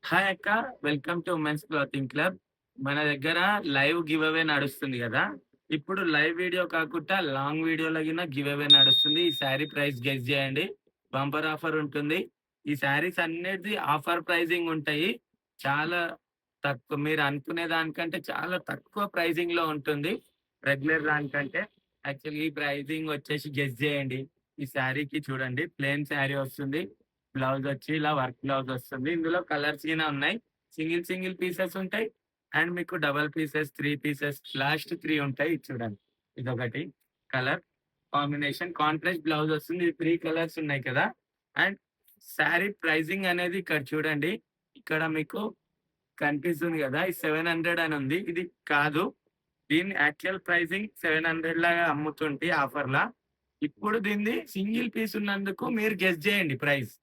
Hi అక్క. Welcome to women's clothing club. మన దగ్గర లైవ్ గివ్ అవే నడుస్తుంది గదా! ఇప్పుడు లైవ్ వీడియో కాకుండా లాంగ్ వీడియోలో గిన గివ్ అవే నడుస్తుంది. ఈ శారీ ప్రైస్ గెస్ జేయండి. బంపర్ ఆఫర్ ఉంటుంది. ఈ శారీస్ అన్నిటిది ఆఫర్ ప్రైజింగ్ ఉంటాయి. చాలా తక్కువ మీరు అనుకునే దానికంటే చాలా తక్కువ ప్రైజింగ్‌లో ఉంటుంది. రెగ్యులర్ దానికంటే. యాక్చువల్లీ ఈ ప్రైజింగ్ వచ్చేసి గెస్ జేయండి. ఈ శారీకి చూడండి ప్లెయిన్ శారీ వస్తుంది. బ్లౌజ్ వచ్చి ఇలా వర్క్ బ్లౌజ్ వస్తుంది. ఇందులో కలర్స్ గిన ఉన్నాయి. సింగిల్ సింగిల్ పీసెస్ ఉంటాయి. అండ్ మీకు డబుల్ పీసెస్, 3 పీసెస్ లాస్ట్ 3 ఉంటాయి. ఇది చూడండి. ఇదొకటి కలర్ కాంబినేషన్ కాంట్రాస్ట్ బ్లౌజ్ వస్తుంది. ఇది 3 కలర్స్ ఉన్నాయి కదా! అండ్ శారీ ప్రైజింగ్ అనేది ఇక్కడ చూడండి. ఇక్కడ మీకు కనిపిస్తుంది గదా! ఈ 700 అని ఉంది. ఇది కాదు. దీని యాక్చువల్ ప్రైజింగ్ 700 లాగా అమ్ముతుంటే ఆఫర్‌లా. ఇప్పుడు దీనిది సింగిల్ పీస్ ఉన్నందుకు మీరు గెస్ జేయండి ప్రైస్.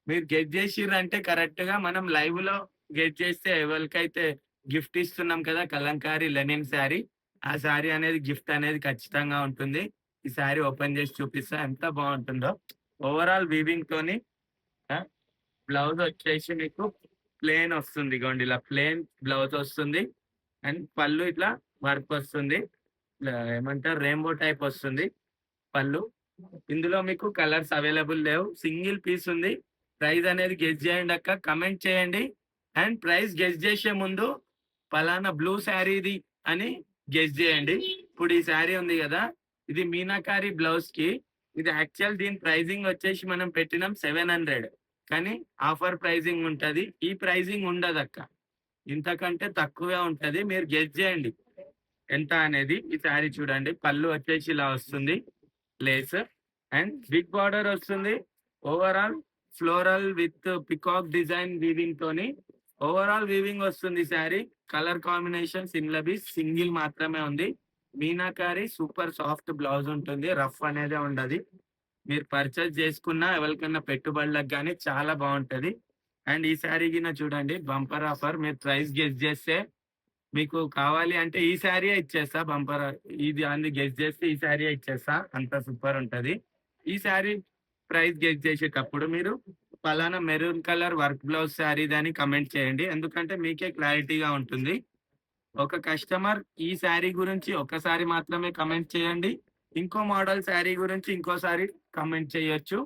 మీరు గెస్ జేసిర్రంటే కరెక్ట్‌గా మనం లైవ్‌లో గెస్ జేస్తే ఎవరికైతే గిఫ్ట్ ఇస్తున్నాం కదా! కలంకారీ లెనిన్ శారీ. ఆ శారీ అనేది గిఫ్ట్ అనేది ఖచ్చితంగా ఉంటుంది. ఈ శారీ ఓపెన్ చేసి చూపిస్తా ఎంత బావుంటుందో. ఓవరాల్ వీవింగ్‌తోని ఆ! బ్లౌజ్ వచ్చేసి మీకు ప్లెయిన్ వస్తుంది. ఇగోండి ఇలా ప్లెయిన్ బ్లౌజ్ వస్తుంది. అండ్ పళ్ళు ఇట్లా వర్క్ వస్తుంది. ఇట్లా ఏమంటారు రెయిన్‌బో టైప్ వస్తుంది పళ్ళు. ఇందులో మీకు కలర్స్ అవైలబుల్ లేవు. సింగిల్ పీస్ ఉంది. ప్రైస్ అనేది గెస్ చేయండి అక్క. కామెంట్ చేయండి. అండ్ ప్రైస్ గెస్ చేసే ముందు పలానా బ్లూ శారీది అని గెస్ చేయండి. ఇప్పుడు ఈ శారీ ఉంది గదా! ఇది మీనాకారి బ్లౌజ్‌కి ఇది యాక్చువల్ దీని ప్రైజింగ్ వచ్చేసి మనం పెట్టినాం 700 కానీ ఆఫర్ ప్రైజింగ్ ఉంటది. ఈ ప్రైజింగ్ ఉండదక్క. ఇంతకంటే తక్కువే ఉంటది. మీరు గెస్ చేయండి ఎంత అనేది. ఈ శారీ చూడండి. పళ్ళు వచ్చేసి ఇలా వస్తుంది. లేస్ అండ్ బిగ్ బార్డర్ వస్తుంది. Overall floral with peacock design weaving తోని ఓవరాల్ వీవింగ్ వస్తుంది శారీ. కలర్ కాంబినేషన్ సిన్లబి సింగిల్ మాత్రమే ఉంది. మీనాకారి సూపర్ సాఫ్ట్ బ్లౌజ్ ఉంటుంది. రఫ్ అనేదే ఉండది. మీరు పర్చేజ్ చేసుకున్న ఎవరికన్నా పెట్టుబడులకు గాని చాలా బావుంటది. అండ్ ఈ శారీ గిన చూడండి బంపర్ ఆఫర్. మీరు ప్రైస్ గెస్ చేస్తే మీకు కావాలి అంటే ఈ శారీయే ఇచ్చేస్తా బంపర్. ఇది అని గెస్ చేస్తే ఈ శారీయే ఇచ్చేస్తా. అంత సూపర్ ఉంటది. ఈ శారీ ప్రైస్ గెస్ చేసేటప్పుడు మీరు పలానా మెరూన్ కలర్ వర్క్ బ్లౌజ్ శారీదని కామెంట్ చేయండి. ఎందుకంటే మీకే క్లారిటీగా ఉంటుంది. ఒక కస్టమర్ ఈ శారీ గురించి ఒక్కసారి మాత్రమే కామెంట్ చేయండి. ఇంకో మోడల్ శారీ గురించి ఇంకోసారి కామెంట్ చేయొచ్చు.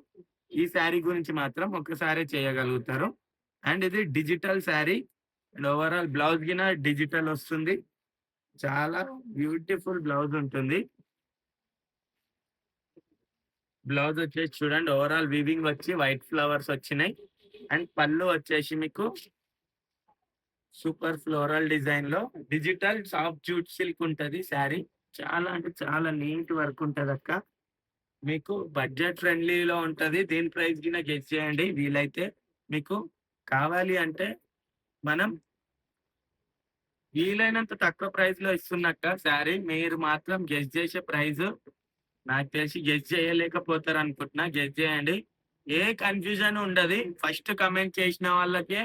ఈ శారీ గురించి మాత్రం ఒక్కసారే చేయగలుగుతారు. అండ్ ఇది digital sari. And overall blouse గిన డిజిటల్ వస్తుంది. చాలా బ్యూటిఫుల్ బ్లౌజ్ ఉంటుంది. బ్లౌజ్ వచ్చేసి చూడండి ఓవరాల్ వీవింగ్ వచ్చి వైట్ ఫ్లవర్స్ వచ్చినాయి. అండ్ పళ్ళు వచ్చేసి మీకు సూపర్ ఫ్లోరల్ డిజైన్‌లో డిజిటల్ సాఫ్ట్ జూట్ సిల్క్ ఉంటది శారీ. చాలా అంటే చాలా నీట్ వర్క్ ఉంటదక్క. మీకు బడ్జెట్ ఫ్రెండ్లీలో ఉంటది. దీని ప్రైస్ గిన గెస్ చేయండి వీలైతే. మీకు కావాలి అంటే మనం వీలైనంత తక్కువ ప్రైస్‌లో ఇస్తున్నక్క శారీ. మీరు మాత్రం గెస్ చేసే ప్రైసు నాకు తెలిసి గెస్ చేయలేకపోతారనుకుంటున్నా. గెస్ చేయండి. ఏ కన్‌ఫ్యూజన్ ఉండది. ఫస్ట్ కామెంట్ చేసిన వాళ్ళకే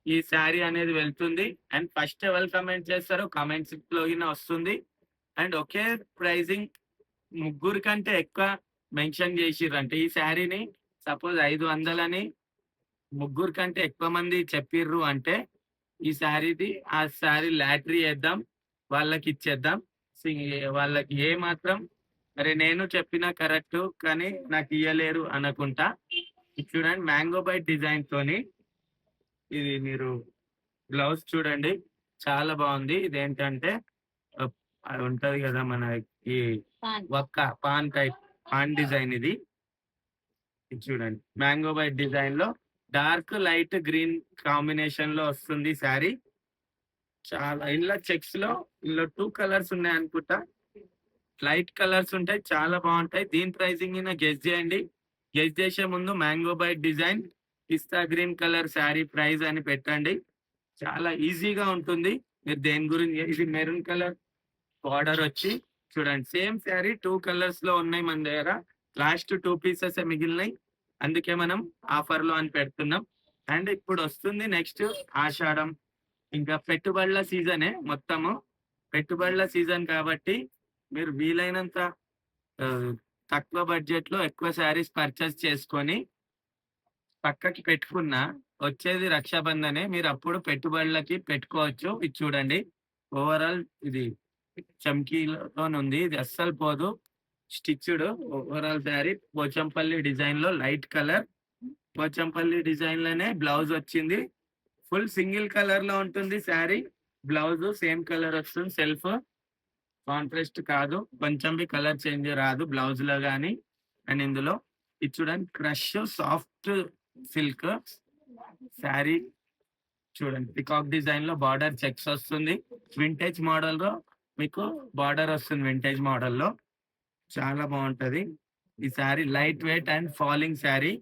ఈ శారీ అనేది వెళ్తుంది. అండ్ ఫస్ట్ ఎవరు కామెంట్ చేస్తారో కామెంట్స్‌లో గిన వస్తుంది. అండ్ ఒకే ప్రైజింగ్ ముగ్గురు కంటే ఎక్కువ మెన్షన్ చేసిర్రంటే ఈ శారీని సపోజ్ 500 అని ముగ్గురు కంటే ఎక్కువ మంది చెప్పిర్రు అంటే ఈ శారీది ఆ శారీ లాటరీ ఏద్దాం. వాళ్ళకిచ్చేద్దాం. సి వాళ్ళకి ఏ మాత్రం అరే! నేను చెప్పినా కరెక్టు కానీ నాకియ్యలేరు అనకుంటా. ఇది చూడండి మ్యాంగో బైట్ డిజైన్‌తోని ఇది మీరు బ్లౌజ్ చూడండి. చాలా బావుంది. ఇదేంటంటే ఆహ్, అది ఉంటది గదా! మనకి pan. Pan type pan design ఇది. ఇది చూడండి. మ్యాంగో బైట్ డిజైన్‌లో డార్క్, లైట్ గ్రీన్ కాంబినేషన్‌లో వస్తుంది శారీ. చాలా ఇందులో చెక్స్‌లో ఇందులో 2 కలర్స్ ఉన్నాయనుకుంటా. లైట్ కలర్స్ ఉంటాయి. చాలా బావుంటాయి. దీని ప్రైజింగ్ గిన గెస్ జేయండి. గెస్ జేసే ముందు మ్యాంగో బైట్ డిజైన్, పిస్తా గ్రీన్ కలర్ శారీ ప్రైస్ అని పెట్టండి. చాలా ఈజీగా ఉంటుంది. మీరు దేని గురించి ఇది మెరూన్ కలర్ బార్డర్ వచ్చి చూడండి. సేమ్ శారీ 2 కలర్స్‌లో ఉన్నాయి మన దగ్గర. లాస్ట్ 2 పీసెసే మిగిలినయి. అందుకే మనం ఆఫర్‌లో అని పెడుతున్నాం. అండ్ ఇప్పుడొస్తుంది నెక్స్ట్ ఆషాఢం. ఇంకా పెట్టుబడుల సీజనే మొత్తము. పెట్టుబడుల సీజన్ కాబట్టి మీరు వీలైనంత ఆహ్, తక్కువ బడ్జెట్‌లో ఎక్కువ శారీస్ పర్చేస్ చేసుకొని పక్కకి పెట్టుకున్నా వచ్చేది రక్షాబంధనే. మీరప్పుడు పెట్టుబడులకి పెట్టుకోవచ్చు. ఇది చూడండి. ఓవరాల్ ఇది చమ్కీలతోనుంది. ఇది అస్సలు పోదు. స్టిచ్డ్ ఓవరాల్ శారీ పోచంపల్లి డిజైన్‌లో లైట్ కలర్. పోచంపల్లి డిజైన్‌లోనే బ్లౌజొచ్చింది. ఫుల్ సింగిల్ కలర్‌లో ఉంటుంది శారీ. బ్లౌజు సేమ్ కలర్ వస్తుంది. సెల్ఫ్ కాంట్రాస్ట్ కాదు. కొంచెం బి కలర్ చేంజ్ రాదు బ్లౌజ్‌లో గాని అండ్ ఇందులో. ఇది చూడండి క్రష్ సాఫ్ట్ సిల్క్ శారీ చూడండి. పికాక్ డిజైన్‌లో బార్డర్ చెక్స్ వస్తుంది. వింటేజ్ మోడల్‌లో మీకు బార్డర్ వస్తుంది వింటేజ్ మోడల్‌లో. చాలా బావుంటది. ఈ sari light weight and falling sari.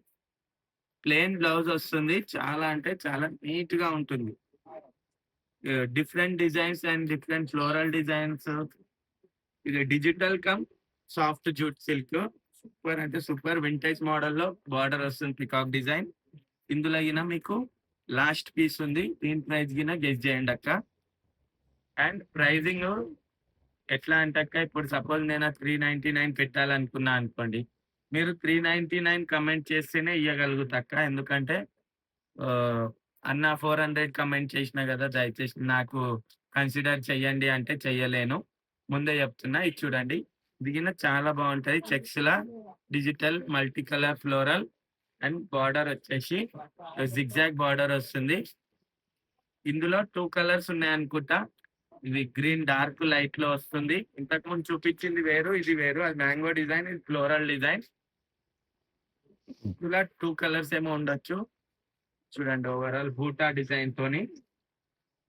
Plain blouse వస్తుంది. చాలా అంటే చాలా నీట్‌గా ఉంటుంది. Different designs and different floral designs. ఇది digital cum soft jute silk. Super అంటే సూపర్ వింటేజ్ మోడల్‌లో బార్డర్ వస్తుంది పికాక్ డిజైన్. ఇందులో గిన మీకు లాస్ట్ పీస్ ఉంది. దీని ప్రైస్ గిన గెస్ చేయండక్క. అండ్ ప్రైజింగు ఎట్లా అంటే అక్క ఇప్పుడు సపోజ్ నేను 399 పెట్టాలనుకున్నా అనుకోండి. మీరు 399 కమెంట్ చేస్తేనే ఇయ్యగలుగుతా అక్క. ఎందుకంటే ఆహ్, అన్న 400 కమెంట్ చేసినా గదా! దయచేసి నాకు కన్సిడర్ చెయ్యండి అంటే చెయ్యలేను. ముందే చెప్తున్నా. ఇది చూడండి. దిగిన చాలా బావుంటది. చెక్స్‌లా digital multi colour floral and border వచ్చేసి జిగ్‌జాగ్ బార్డర్ వస్తుంది. ఇందులో 2 కలర్స్ ఉన్నాయనుకుంటా. ఇది గ్రీన్ డార్క్ లైట్‌లో వస్తుంది. ఇంతకుముందు చూపించింది వేరు. ఇది వేరు. అది మ్యాంగో డిజైన్. ఇది ఫ్లోరల్ డిజైన్. ఇలా 2 కలర్స్ ఏమో ఉండొచ్చు. చూడండి ఓవరాల్ బూటా డిజైన్‌తోని.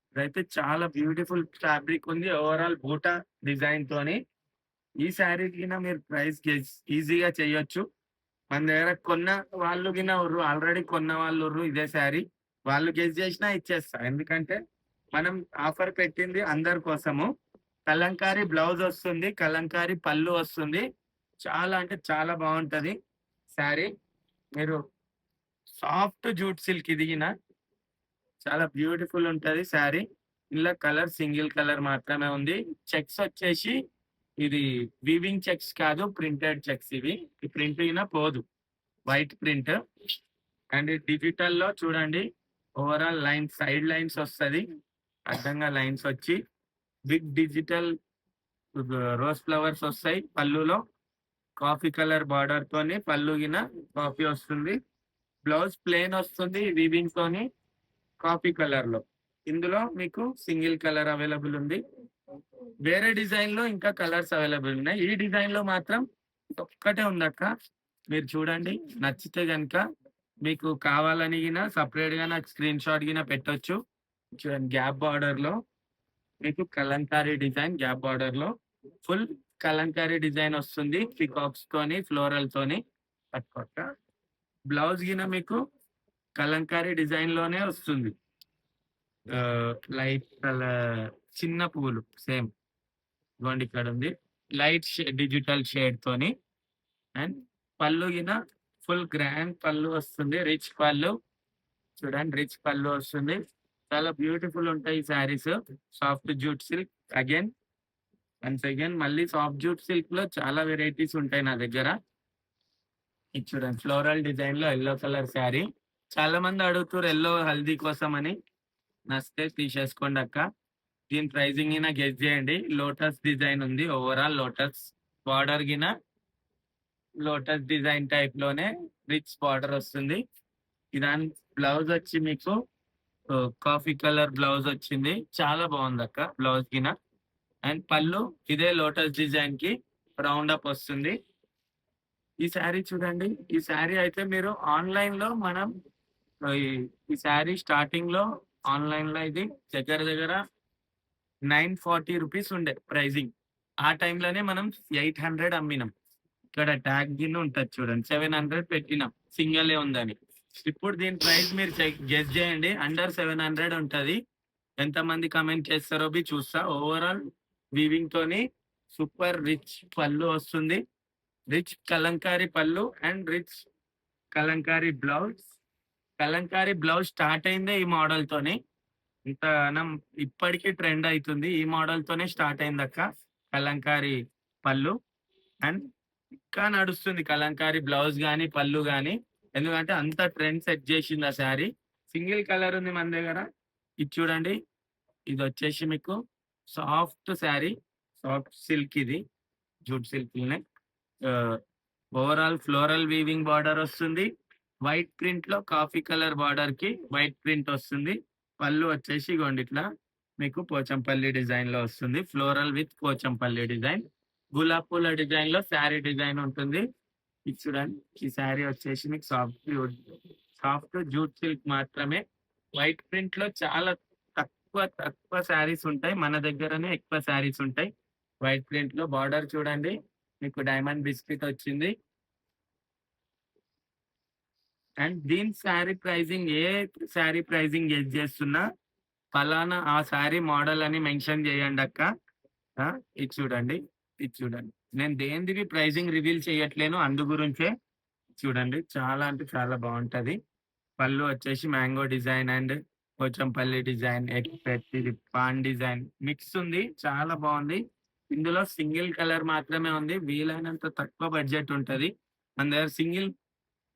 ఇదైతే చాలా బ్యూటిఫుల్ ఫ్యాబ్రిక్ ఉంది. ఓవరాల్ బూటా డిజైన్‌తోని. ఈ శారీకి గిన మీరు ప్రైస్ గెస్ ఈజీగా చేయొచ్చు. మన దగ్గర కొన్న వాళ్ళు గిన ఉర్రు. ఆల్రెడీ కొన్న వాళ్ళు ఉర్రు ఇదే శారీ. వాళ్ళు గెస్ చేసినా ఇచ్చేస్తా. ఎందుకంటే మనం ఆఫర్ పెట్టింది అందరి కోసము. కలంకారీ బ్లౌజ్ వస్తుంది. కలంకారీ పళ్ళు వస్తుంది. చాలా అంటే చాలా బావుంటది శారీ. మీరు సాఫ్ట్ జూట్ సిల్క్ ఇది గిన చాలా బ్యూటిఫుల్ ఉంటది శారీ. ఇందులో కలర్ సింగిల్ కలర్ మాత్రమే ఉంది. చెక్స్ వచ్చేసి ఇది వీవింగ్ చెక్స్ కాదు ప్రింటెడ్ చెక్స్ ఇవి. ఈ ప్రింట్ గిన పోదు. White print. అండ్ డిజిటల్‌లో చూడండి ఓవరాల్ లైన్స్ సైడ్ లైన్స్ వస్తది. అడ్డంగా లైన్స్ వచ్చి బిగ్ డిజిటల్ రోజ్ ఫ్లవర్స్ వస్తాయి పళ్ళులో. కాఫీ కలర్ బార్డర్‌తోని పళ్ళు గిన కాఫీ వస్తుంది. బ్లౌజ్ ప్లెయిన్ వస్తుంది వీవింగ్‌తోని కాఫీ కలర్‌లో. ఇందులో మీకు సింగిల్ కలర్ అవైలబుల్ ఉంది. వేరే డిజైన్‌లో ఇంకా కలర్స్ అవైలబుల్ ఉన్నాయి. ఈ డిజైన్‌లో మాత్రం ఒక్కటే ఉందక్క. మీరు చూడండి. నచ్చితే గనక మీకు కావాలని గిన సెపరేట్‌గా నాకు స్క్రీన్ షాట్ గిన పెట్టొచ్చు. చూడండి గ్యాప్ బార్డర్‌లో మీకు కలంకారీ డిజైన్ గ్యాప్ బార్డర్‌లో ఫుల్ కలంకారీ డిజైన్ వస్తుంది. పీకాక్స్‌తోని, ఫ్లోరల్‌తోని పట్టుకోక్క. బ్లౌజ్ గిన మీకు కలంకారీ డిజైన్‌లోనే వస్తుంది. లైట్ కలర్ చిన్న పువ్వులు సేమ్. ఇదిగోండి ఇక్కడుంది. లైట్ డిజిటల్ షేడ్‌తోని అండ్ పళ్ళు గిన ఫుల్ గ్రాండ్ పళ్ళు వస్తుంది. రిచ్ పళ్ళు. చూడండి రిచ్ పళ్ళు వస్తుంది. చాలా బ్యూటిఫుల్ ఉంటాయి ఈ saris. Soft jute silk again once again మళ్ళీ సాఫ్ట్ జూట్ సిల్క్‌లో చాలా వెరైటీస్ ఉంటాయి నా దగ్గర. ఇది చూడండి ఫ్లోరల్ డిజైన్‌లో యెల్లో కలర్ శారీ. చాలా మంది అడుగుతుర్రు యెల్లో హల్దీ కోసమని. నచ్చితే తీసేసుకోండి అక్క. దీని ప్రైజింగ్ గిన గెస్ చేయండి. లోటస్ డిజైన్ ఉంది. ఓవరాల్ లోటస్ బార్డర్ గిన లోటస్ డిజైన్ టైప్‌లోనే రిచ్ బార్డర్ వస్తుంది. దాని బ్లౌజ్ వచ్చి మీకు కాఫీ కలర్ బ్లౌజ్ వచ్చింది. చాలా బావుందక్క బ్లౌజ్ గిన. అండ్ పళ్ళు ఇదే లోటస్ డిజైన్‌కి రౌండ్ అప్ వస్తుంది. ఈ శారీ చూడండి. ఈ శారీ అయితే మీరు ఆన్‌లైన్‌లో మనం ఈ ఈ శారీ స్టార్టింగ్‌లో ఆన్‌లైన్‌లో ఇది దగ్గర దగ్గర 940 రూపీస్ ఉండే ప్రైజింగ్. ఆ టైంలోనే మనం 800 అమ్మినాం. ఇక్కడ ట్యాగ్ గిన ఉంటది చూడండి. 700 పెట్టినాం. సింగిలే ఉందని. ఇప్పుడు దీని ప్రైస్ మీరు గెస్ చేయండి. అండర్ 700 ఉంటది. ఎంతమంది కామెంట్ చేస్తారో చూస్తా. ఓవరాల్ వీవింగ్‌తోని సూపర్ రిచ్ పళ్ళు వస్తుంది. రిచ్ కలంకారీ పళ్ళు and rich Kalamkari blouse. Kalamkari blouse start అయిందే ఈ మోడల్‌తోని. ఇంతగనం ఇప్పటికి ట్రెండ్ అయితుంది. ఈ మోడల్‌తోనే స్టార్ట్ అయిందక్క. కలంకారీ పళ్ళు అండ్ ఇంకా నడుస్తుంది కలంకారీ బ్లౌజ్ గాని, పళ్ళు గాని. ఎందుకంటే అంత ట్రెండ్ సెట్ చేసింది ఆ శారీ. సింగిల్ కలర్ ఉంది మన దగ్గర. ఇది చూడండి. ఇదొచ్చేసి మీకు సాఫ్ట్ శారీ. సాఫ్ట్ సిల్క్ ఇది. జూట్ సిల్క్‌లోనే ఆహ్, ఓవరాల్ ఫ్లోరల్ వీవింగ్ బార్డర్ వస్తుంది. వైట్ ప్రింట్‌లో కాఫీ కలర్ బార్డర్‌కి వైట్ ప్రింట్ వస్తుంది. పళ్ళు వచ్చేసి ఇగోండి ఇట్లా మీకు పోచంపల్లి డిజైన్‌లో వస్తుంది. Floral with Pochampally design. గులాబీ పూల డిజైన్‌లో శారీ డిజైన్ ఉంటుంది. ఇది చూడండి. ఈ శారీ వచ్చేసి మీకు సాఫ్ట్ జూట్ సిల్క్ మాత్రమే. వైట్ ప్రింట్‌లో చాలా తక్కువ శారీస్ ఉంటాయి. మన దగ్గరనే ఎక్కువ శారీస్ ఉంటాయి. వైట్ ప్రింట్‌లో బార్డర్ చూడండి. మీకు డైమండ్ బిస్కిట్ వచ్చింది. అండ్ దీని sari pricing sari pricing guess చేస్తున్నా పలానా ఆ శారీ మోడల్ అని మెన్షన్ చేయండక్క. ఆ! ఇది చూడండి. ఇది చూడండి. నేను దేనిది ప్రైజింగ్ రివీల్ చేయట్లేను. అందు గురించే చూడండి. చాలా అంటే చాలా బావుంటది. పళ్ళు వచ్చేసి mango design and Pochampally design, expect ఇది పాన్ డిజైన్ మిక్స్ ఉంది. చాలా బావుంది. ఇందులో సింగిల్ కలర్ మాత్రమే ఉంది. వీలైనంత తక్కువ బడ్జెట్ ఉంటది. మన దగ్గర సింగిల్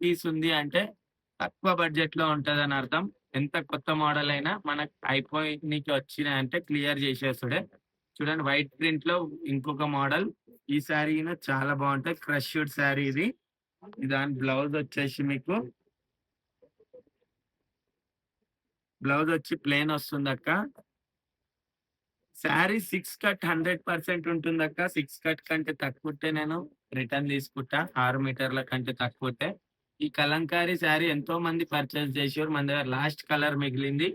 పీస్ ఉంది అంటే తక్కువ బడ్జెట్‌లో ఉంటదని అర్థం. ఎంత కొత్త మోడల్ అయినా మనకు అయిపోయినీకి వచ్చినాయంటే క్లియర్ చేసేసుడే. చూడండి వైట్ ప్రింట్‌లో ఇంకొక మోడల్. ఈ శారీ గిన చాలా బావుంటది. క్రష్డ్ శారీ ఇది. దాని బ్లౌజ్ వచ్చేసి మీకు బ్లౌజ్ వచ్చి ప్లెయిన్ వస్తుందక్క. శారీ 6 కట్ 100% ఉంటుందక్క. 6 కట్ కంటే తక్కువుంటే నేను రిటర్న్ తీసుకుంటా. 6 మీటర్ల కంటే తక్కువుంటే. ఈ కలంకారీ శారీ ఎంతో మంది పర్చేస్ చేసిర్రు. మన దగ్గర లాస్ట్ కలర్ మిగిలింది.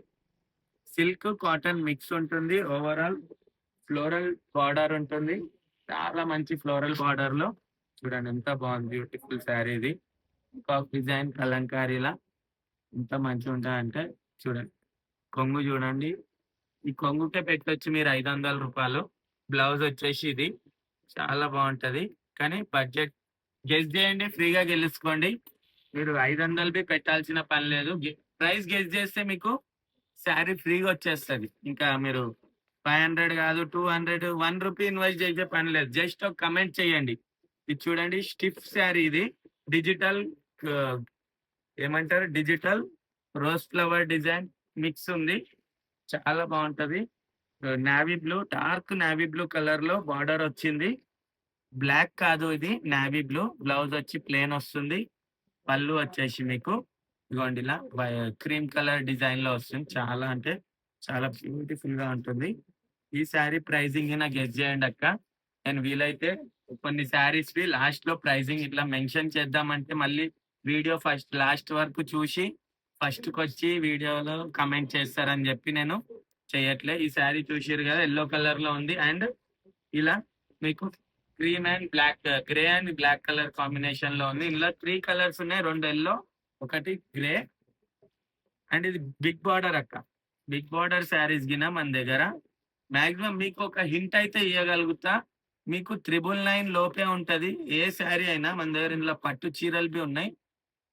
సిల్క్, కాటన్ మిక్స్ ఉంటుంది. ఓవరాల్ ఫ్లోరల్ బార్డర్ ఉంటుంది. చాలా మంచి ఫ్లోరల్ బార్డర్‌లో చూడండి ఎంత బాగుంది. బ్యూటిఫుల్ శారీ ఇది. పీకాక్ డిజైన్ కలంకారీలా ఎంత మంచిగుంటదంటే చూడండి. కొంగు చూడండి. ఈ కొంగుకే పెట్టొచ్చు మీరు రూ. 500. బ్లౌజ్ వచ్చేసి ఇది. చాలా బావుంటది. కానీ బడ్జెట్ గెస్ జేయండి. ఫ్రీగా గెలుసుకోండి. మీరు 500 పెట్టాల్సిన పని లేదు. ప్రైస్ గెస్ చేస్తే మీకు శారీ ఫ్రీగా వచ్చేస్తది. ఇంకా మీరు 500 కాదు, 200, రూ. 1 ఇన్వెస్ట్ చేసే పని లేదు. జస్ట్ ఒక కామెంట్ చేయండి. ఇది చూడండి స్టిఫ్ శారీ ఇది. డిజిటల్ ఆహ్, ఏమంటారు digital rose flower design mix ఉంది. చాలా బావుంటది. Navy blue dark navy blue కలర్‌లో బార్డర్ వచ్చింది. బ్లాక్ కాదు ఇది నేవీ బ్లూ. బ్లౌజ్ వచ్చి ప్లెయిన్ వస్తుంది. పళ్ళు వచ్చేసి మీకు ఇగోండి ఇలా క్రీమ్ కలర్ డిజైన్‌లో వస్తుంది. చాలా అంటే చాలా బ్యూటిఫుల్‌గా ఉంటుంది. ఈ శారీ ప్రైజింగ్ గిన గెస్ చేయండక్క. నేను వీలైతే కొన్ని శారీస్‌వి లాస్ట్‌లో ప్రైజింగ్ ఇట్లా మెన్షన్ చేద్దామంటే మళ్ళీ వీడియో లాస్ట్ వరకు చూసి ఫస్ట్‌కొచ్చి వీడియోలో కామెంట్ చేస్తారని జెప్పి నేను చేయట్లే. ఈ శారీ చూసిర్రు గదా! యెల్లో కలర్‌లో ఉంది. అండ్ ఇలా మీకు cream and black grey and black colour కాంబినేషన్‌లో ఉంది. ఇందులో 3 కలర్స్ ఉన్నాయి. 2 యెల్లో, ఒకటి గ్రే అండ్ ఇది బిగ్ బార్డర్ అక్క. బిగ్ బార్డర్ శారీస్ గిన మన దగ్గర మాక్సిమం మీకొక హింట్ అయితే ఇయ్యగలుగుతా. మీకు 999 లోపే ఉంటది. ఏ శారీ అయినా మన దగ్గర ఇందులో పట్టు చీరలువి ఉన్నాయి.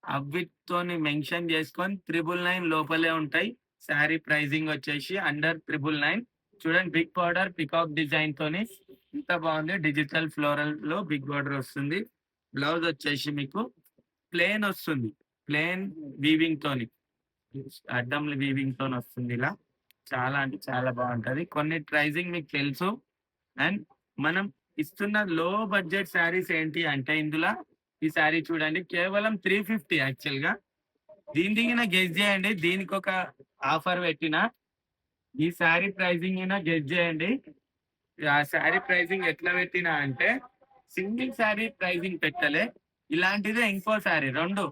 అవిటితోని మెన్షన్ చేసుకొని 999 లోపలే ఉంటాయి. శారీ ప్రైజింగ్ వచ్చేసి అండర్ 999. చూడండి బిగ్ బార్డర్ పీకాక్ డిజైన్ తోని ఎంత బాగుంది. డిజిటల్ ఫ్లోరల్‌లో బిగ్ బార్డర్ వస్తుంది. బ్లౌజ్ వచ్చేసి మీకు ప్లెయిన్ వస్తుంది. ప్లెయిన్ వీవింగ్ తోని. అద్దంల వీవింగ్ తోని వస్తుంది ఇలా. చాలా అంటే చాలా బాగుంటది. కొన్ని ప్రైజింగ్ మీకు తెలుసు. అండ్ మనం ఇస్తున్న లో బడ్జెట్ శారీస్ ఏంటి అంటే ఇందుల ఈ శారీ చూడండి కేవలం 350 యాక్చువల్‌గా. దీనిది గిన గెస్ చేయండి. దీనికొక ఆఫర్ పెట్టిన. ఈ శారీ ప్రైజింగ్ గిన గెస్ చేయండి. ఆ శారీ ప్రైజింగ్ ఎట్లా పెట్టినా అంటే సింగిల్ శారీ ప్రైజింగ్ పెట్టలే. ఇలాంటిదే ఇంకో శారీ 2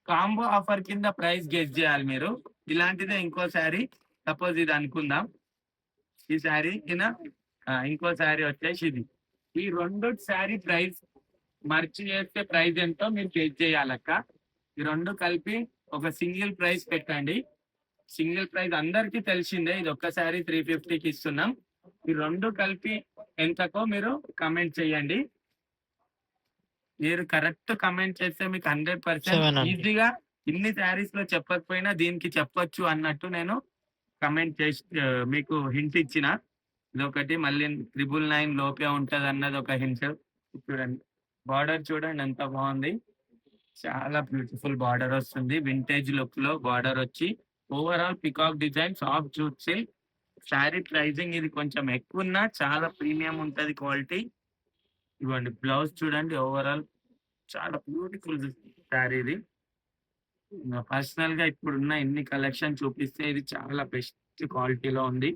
కాంబో ఆఫర్ కింద ప్రైస్ గెస్ చేయాలి మీరు. ఇలాంటిదే ఇంకో శారీ. సపోజ్ ఇది అనుకుందాం. ఈ శారీ కింద ఇంకో శారీ వచ్చేసి ఇది. ఈ 2 శారీ ప్రైస్ మర్చి చేస్తే ప్రైస్ ఎంతో మీరు గెస్ చేయాలక్క. ఈ 2 కలిపి ఒక సింగిల్ ప్రైస్ పెట్టండి. సింగిల్ ప్రైస్ అందరికీ తెలిసిందే. ఇది ఒక్క శారీ 350కి ఇస్తున్నాం. ఈ 2 కలిపి ఎంతకో మీరు కామెంట్ చేయండి. మీరు కరెక్ట్ కామెంట్ చేస్తే మీకు 100% 700. ఈజీగా ఇన్ని శారీస్‌లో చెప్పకపోయినా దీనికి చెప్పొచ్చు అన్నట్టు నేను కామెంట్ చేసి మీకు హింట్ ఇచ్చిన. ఇదొకటి మళ్ళీ 999 లోపే ఉంటదన్నది ఒక హింట్. చూడండి. బార్డర్ చూడండి ఎంత బావుంది. చాలా బ్యూటిఫుల్ బార్డర్ వస్తుంది. వింటేజ్ లుక్‌లో బార్డర్ వచ్చి, overall peacock design soft jute silk. Sari pricing ఇది కొంచెం ఎక్కువున్నా చాలా ప్రీమియం ఉంటది క్వాలిటీ. ఇదిగోండి బ్లౌజ్ చూడండి ఓవరాల్ చాలా బ్యూటిఫుల్ శారీ ఇది. పర్సనల్‌గా ఇప్పుడున్న ఇన్ని కలెక్షన్ చూపిస్తే ఇది చాలా బెస్ట్ క్వాలిటీలో ఉంది.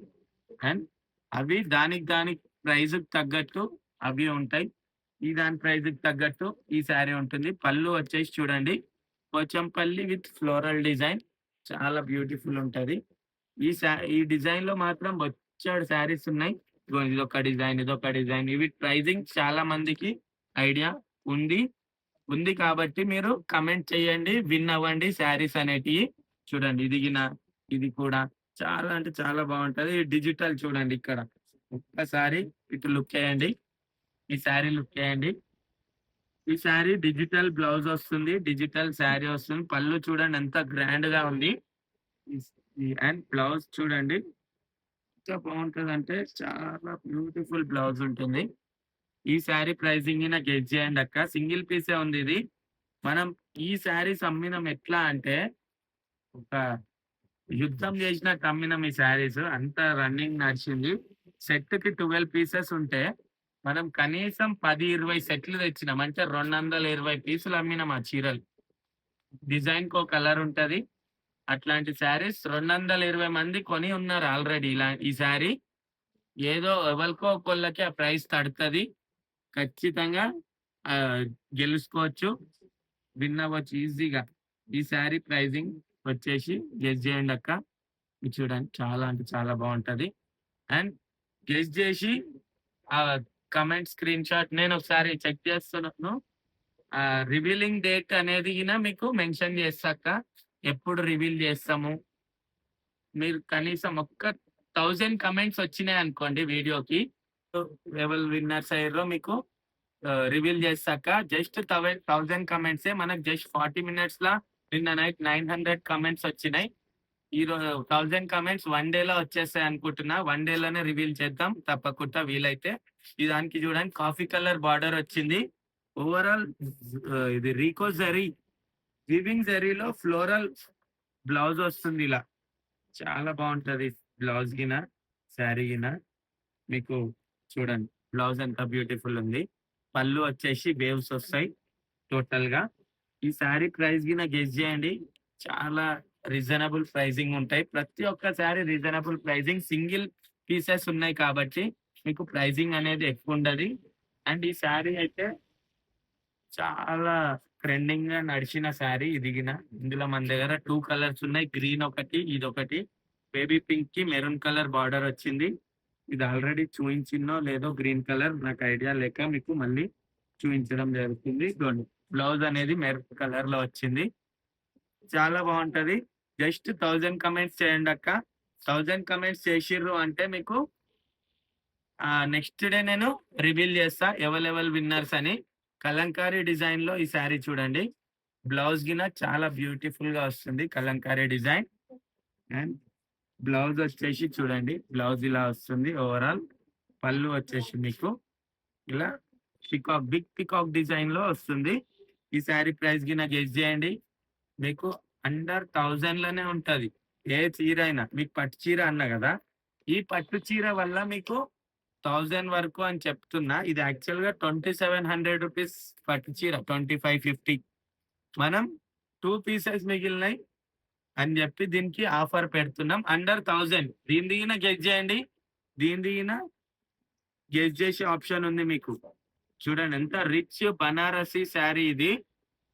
అండ్ అవి దానికి ప్రైజ్‌కి తగ్గట్టు అవి ఉంటాయి. దాని ప్రైజ్‌కి తగ్గట్టు ఈ శారీ ఉంటుంది. పళ్ళు వచ్చేసి చూడండి. పోచంపల్లి విత్ ఫ్లోరల్ డిజైన్ చాలా బ్యూటిఫుల్ ఉంటది. ఈ డిజైన్‌లో మాత్రం బొచ్చెడు శారీస్ ఉన్నాయి. ఇగో ఇదొక డిజైన్. ఇవి ప్రైజింగ్ చాలా మందికి ఐడియా ఉంది. ఉంది కాబట్టి మీరు కమెంట్ చేయండి. విన్ అవ్వండి శారీస్ అనేటియి. చూడండి ఇది కూడా చాలా అంటే చాలా బావుంటది. డిజిటల్ చూడండి ఇక్కడ. ఒక్కసారి ఇటు లుక్ ఎయండి. ఈ శారీ లుక్ ఎయండి. ఈ శారీ డిజిటల్ బ్లౌజ్ వస్తుంది. డిజిటల్ శారీ వస్తుంది. పళ్ళు చూడండి ఎంత గ్రాండ్‌గా ఉంది. ఇస్ అండ్ బ్లౌజ్ చూడండి. ఎంత బావుంటదంటే చాలా బ్యూటిఫుల్ బ్లౌజ్ ఉంటుంది. ఈ శారీ ప్రైజింగ్ నాకు గెస్ చేయండక్క. సింగిల్ పీసే ఉంది ఇది. మనం ఈ శారీస్ అమ్మినం ఎట్లా అంటే, ఒక యుద్ధం చేసినట్టు అమ్మినం ఈ శారీస్. అంత రన్నింగ్ నడిచింది. సెట్‌కి 12 పీసెస్ ఉంటే, మనం కనీసం 10, 20 సెట్లు తెచ్చినాం. అంటే 220 పీసులు అమ్మినాం ఆ చీరలు. డిజైన్‌కో కలర్ ఉంటది. అట్లాంటి శారీస్ 220 మంది కొని ఉన్నారు ఆల్రెడీ ఈ శారీ. ఏదో ఎవరికో ఒకళ్ళకి ఆ ప్రైస్ తడతది. ఖచ్చితంగా ఆహ్, గెలుచుకోవచ్చు. విన్ అవ్వచ్చు ఈజీగా. ఈ శారీ ప్రైజింగ్ వచ్చేసి గెస్ చేయండక్క. ఇది చూడండి చాలా అంటే చాలా బావుంటది. And guess JC comment screenshot నేనొకసారి చెక్ చేస్తున్నాను. రివీలింగ్ డేట్ అనేది గిన మీకు మెన్షన్ చేస్తాక్క. ఎప్పుడు రివీల్ చేస్తాము. మీరు కనీసం 1000 కమెంట్స్ వచ్చినాయనుకోండి వీడియోకి. సో, ఎవరు విన్నర్స్ అయ్యిర్రో మీకు రివీల్ చేస్తాక జస్ట్ 1000 కమెంట్సే మనకు జస్ట్ 40 మినిట్స్‌ల నిన్న నైట్ 900 కమెంట్స్ వచ్చినాయి. 1000 కమెంట్స్ 1 డేలో వచ్చేస్తాయి అనుకుంటున్నా. 1 డేలోనే రివీల్ చేద్దాం తప్పకుండా వీలైతే. దానికి చూడండి కాఫీ కలర్ బార్డర్ వచ్చింది. ఓవరాల్ ఇది Rico zari weaving జరీలో floral blouse వస్తుంది ఇలా. చాలా బావుంటది బ్లౌజ్ గిన, శారీ గిన. మీకు చూడండి బ్లౌజ్ ఎంత బ్యూటిఫుల్ ఉంది. పళ్ళు వచ్చేసి వేవ్స్ వస్తాయి టోటల్‌గా. ఈ శారీ ప్రైస్ గిన గెస్ చేయండి. చాలా రీజనబుల్ ప్రైజింగ్ ఉంటాయి. ప్రతి ఒక్క sari reasonable pricing. Single pieces ఉన్నాయి కాబట్టి మీకు ప్రైజింగ్ అనేది ఎక్కువుండది. అండ్ ఈ శారీ అయితే చాలా ట్రెండింగ్‌గా నడిచిన శారీ ఇది గిన. ఇందులో మన దగ్గర 2 కలర్స్ ఉన్నాయి. గ్రీన్ ఒకటి, ఇదొకటి. బేబీ పింక్‌కి మెరూన్ కలర్ బార్డర్ వచ్చింది. ఇది ఆల్రెడీ చూయించినో లేదో గ్రీన్ కలర్ నాకు ఐడియా లేక మీకు మళ్ళీ చూయించడం జరుగుతుంది. ఇదిగోండి బ్లౌజ్ అనేది మెరూన్ కలర్‌లో వచ్చింది. చాలా బావుంటది. Just 1000 comments చేయండక్క. 1000 కమెంట్స్ చేసిర్రు అంటే మీకు నెక్స్ట్ డే నేను రివీల్ చేస్తా ఎవలెవల్ విన్నర్స్ అని. కలంకారీ డిజైన్‌లో ఈ శారీ చూడండి. బ్లౌజ్ గిన చాలా బ్యూటిఫుల్‌గా వస్తుంది కలంకారీ డిజైన్. అండ్ బ్లౌజ్ వచ్చేసి చూడండి. బ్లౌజ్ ఇలా వస్తుంది ఓవరాల్. పళ్ళు వచ్చేసి మీకు ఇలా బిగ్ పికాక్ డిజైన్‌లో వస్తుంది. ఈ శారీ ప్రైస్ గిన గెస్ చేయండి. మీకు అండర్ 1000 లోనే ఉంటది. ఏ చీరైనా. మీకు పట్టు చీర అన్నా గదా! ఈ పట్టు చీర వల్ల మీకు 1000 వరకు అని చెప్తున్నా. ఇది యాక్చువల్‌గా 2700 రూపీస్ పట్టు చీర. 2550 మనం 2 పీసెస్ మిగిలినయి అని జెప్పి దీనికి ఆఫర్ పెడుతున్నాం. అండర్ 1000 దీనిది గిన గెస్ జేయండి. దీనిది గిన గెస్ జేసే ఆప్షన్ ఉంది మీకు. చూడండి ఎంత రిచ్ బనారసి శారీ ఇది.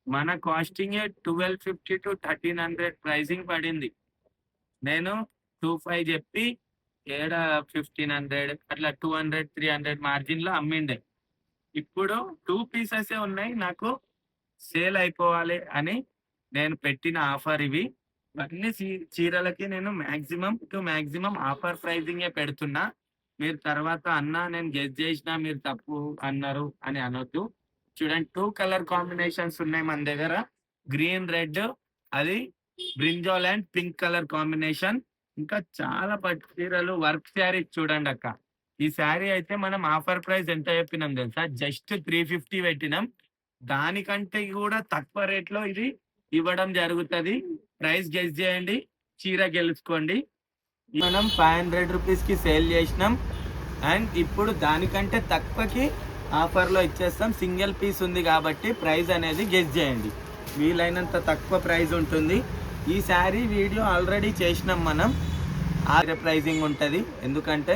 మన కాస్టింగే 1250-1300 ప్రైజింగ్ పడింది. నేను 25 జెప్పి ఏడ 1500 అట్లా 200, 300 మార్జిన్‌లో అమ్మిండే. ఇప్పుడు 2 పీసెసే ఉన్నాయి. నాకు సేల్ అయిపోవాలి అని నేను పెట్టిన ఆఫర్ ఇవి. ఇవన్నీ చీరలకి నేను మాక్సిమం ఆఫర్ ప్రైజింగే పెడుతున్నా. మీరు తర్వాత అన్నా నేను గెస్ జేసినా మీరు తప్పు అన్నారు అని అనొద్దు. చూడండి 2 కలర్ కాంబినేషన్స్ ఉన్నాయి మన దగ్గర. గ్రీన్, రెడ్ అది brinjal and pink colour combination. ఇంకా చాలా పట్టు చీరలు వర్క్ శారీస్ చూడండక్క. ఈ శారీ అయితే మనం ఆఫర్ ప్రైస్ ఎంత చెప్పినాం తెలుసా? జస్ట్ 350 పెట్టినాం. దానికంటే కూడా తక్కువ రేట్‌లో ఇది ఇవ్వడం జరుగుతది. ప్రైస్ గెస్ చేయండి. చీర గెలుచుకోండి. మనం 500 రూపీస్‌కి సేల్ చేసినాం. అండ్ ఇప్పుడు దానికంటే తక్కువకి ఆఫర్‌లో ఇచ్చేస్తాం. సింగిల్ పీస్ ఉంది కాబట్టి ప్రైస్ అనేది గెస్ చేయండి. వీలైనంత తక్కువ ప్రైస్ ఉంటుంది. ఈ శారీ వీడియో ఆల్రెడీ చేసినాం మనం. అదే ప్రైజింగ్ ఉంటది. ఎందుకంటే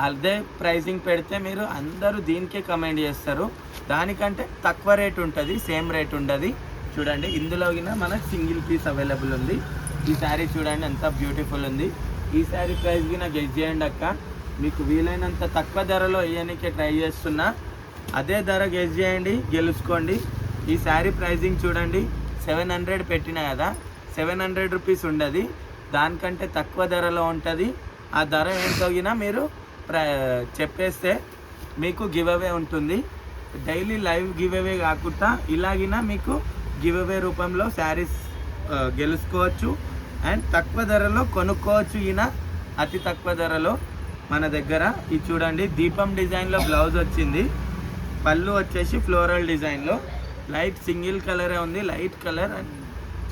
అదే ప్రైజింగ్ పెడితే మీరు అందరూ దీనికే కమెంట్ చేస్తారు. దానికంటే తక్కువ రేట్ ఉంటది. సేమ్ రేట్ ఉండది. చూడండి ఇందులో గిన మనకు సింగిల్ పీస్ అవైలబుల్ ఉంది. ఈ శారీ చూడండి ఎంత బ్యూటిఫుల్ ఉంది. ఈ శారీ ప్రైస్ గిన గెస్ చేయండి అక్క. మీకు వీలైనంత తక్కువ ధరలో ఇయ్యనీకే ట్రై చేస్తున్నా. అదే ధర గెస్ చేయండి, గెలుచుకోండి. ఈ శారీ ప్రైజింగ్ చూడండి 700 పెట్టినా కదా, 700 రూపీస్ ఉండదు. దానికంటే తక్కువ ధరలో ఉంటుంది. ఆ ధర ఏంటో గిన మీరు చెప్పేస్తే మీకు గివ్ అవే ఉంటుంది. డైలీ లైవ్ గివ్ అవే కాకుండా ఇలాగిన మీకు గివ్ అవే రూపంలో శారీస్ గెలుచుకోవచ్చు. అండ్ తక్కువ ధరలో కొనుక్కోవచ్చు. ఈయన అతి తక్కువ ధరలో మన దగ్గర ఇది చూడండి దీపం డిజైన్లో బ్లౌజ్ వచ్చింది. పళ్ళు వచ్చేసి ఫ్లోరల్ డిజైన్లో లైట్ సింగిల్ కలరే ఉంది, లైట్ కలర్. అండ్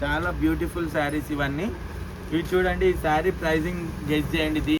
చాలా బ్యూటిఫుల్ శారీస్ ఇవన్నీ. ఇవి చూడండి ఈ శారీ ప్రైజింగ్ గెస్ చేయండి.